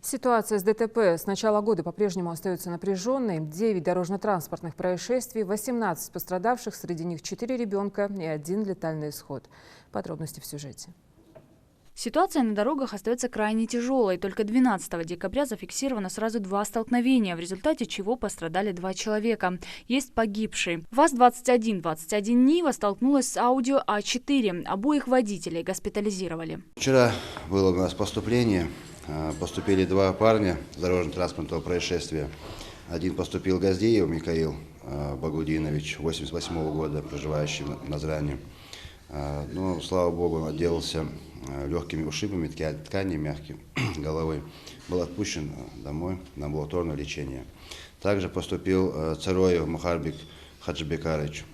Ситуация с ДТП с начала года по-прежнему остается напряженной. 9 дорожно-транспортных происшествий, 18 пострадавших, среди них 4 ребенка и 1 летальный исход. Подробности в сюжете. Ситуация на дорогах остается крайне тяжелой. Только 12 декабря зафиксировано сразу 2 столкновения, в результате чего пострадали 2 человека. Есть погибшие. ВАЗ-2121 Нива столкнулась с Audi A4. Обоих водителей госпитализировали. Вчера было у нас поступление. Поступили 2 парня с дорожно-транспортного происшествия. Один поступил Газдеев Михаил Багудинович, 88 года, проживающий в Назране. Но, слава богу, он отделался легкими ушибами ткани мягкой головы. Был отпущен домой на амбулаторное лечение. Также поступил Цароев Мухарбик Хаджибекарович,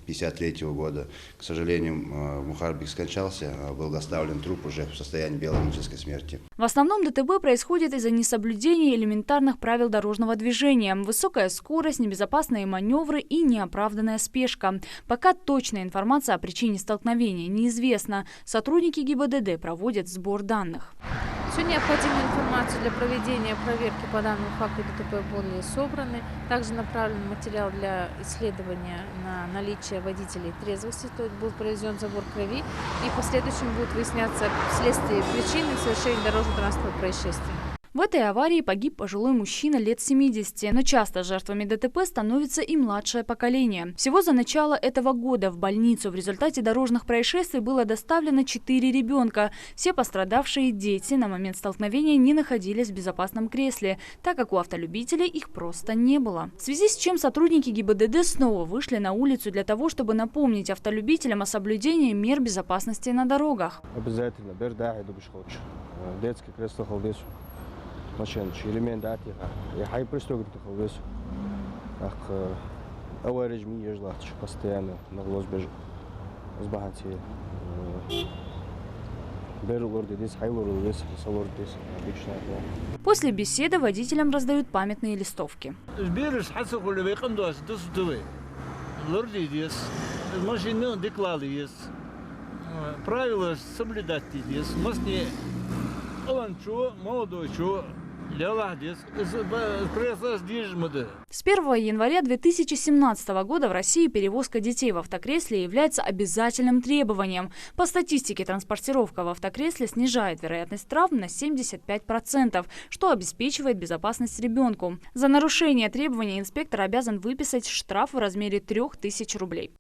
53 года. К сожалению, Мухарбик скончался, был доставлен труп уже в состоянии биологической смерти. В основном ДТП происходит из-за несоблюдения элементарных правил дорожного движения. Высокая скорость, небезопасные маневры и неоправданная спешка. Пока точная информация о причине столкновения неизвестна. Сотрудники ГИБДД проводят сбор данных. Всю необходимую информацию для проведения проверки по данному факту ДТП были собраны. Также направлен материал для исследования на наличие водителей трезвости, то есть был проведен забор крови, и в последующем будут выясняться вследствие причины совершения дорожно-транспортного происшествия. В этой аварии погиб пожилой мужчина лет 70, но часто жертвами ДТП становится и младшее поколение. Всего за начало этого года в больницу в результате дорожных происшествий было доставлено 4 ребенка. Все пострадавшие дети на момент столкновения не находились в безопасном кресле, так как у автолюбителей их просто не было. В связи с чем сотрудники ГИБДД снова вышли на улицу для того, чтобы напомнить автолюбителям о соблюдении мер безопасности на дорогах. Обязательно детский кресло холдесу. Элемент я хай пристегнутый холдес. Аварий ми ежлах постоянно на глаз бежу. Сбахати. После беседы водителям раздают памятные листовки. С 1 января 2017 года в России перевозка детей в автокресле является обязательным требованием. По статистике, транспортировка в автокресле снижает вероятность травм на 75%, что обеспечивает безопасность ребенку. За нарушение требований инспектор обязан выписать штраф в размере 3000 рублей.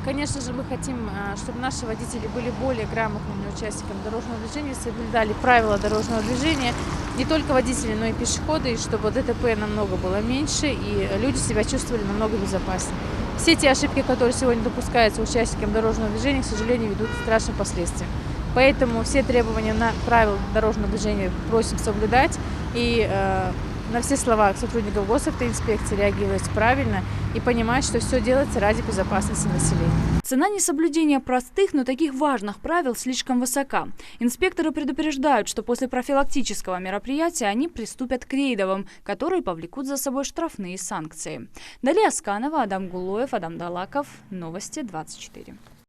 Конечно же, мы хотим, чтобы наши водители были более грамотными участниками дорожного движения, соблюдали правила дорожного движения, не только водители, но и пешеходы, и чтобы ДТП намного было меньше, и люди себя чувствовали намного безопаснее. Все те ошибки, которые сегодня допускаются участникам дорожного движения, к сожалению, ведут к страшным последствиям. Поэтому все требования на правила дорожного движения просим соблюдать, и на все слова сотрудников госавтоинспекции реагировать правильно и понимать, что все делается ради безопасности населения. Цена несоблюдения простых, но таких важных правил слишком высока. Инспекторы предупреждают, что после профилактического мероприятия они приступят к рейдовым, которые повлекут за собой штрафные санкции. Далее Асканова, Адам Гулоев, Адам Далаков. Новости 24.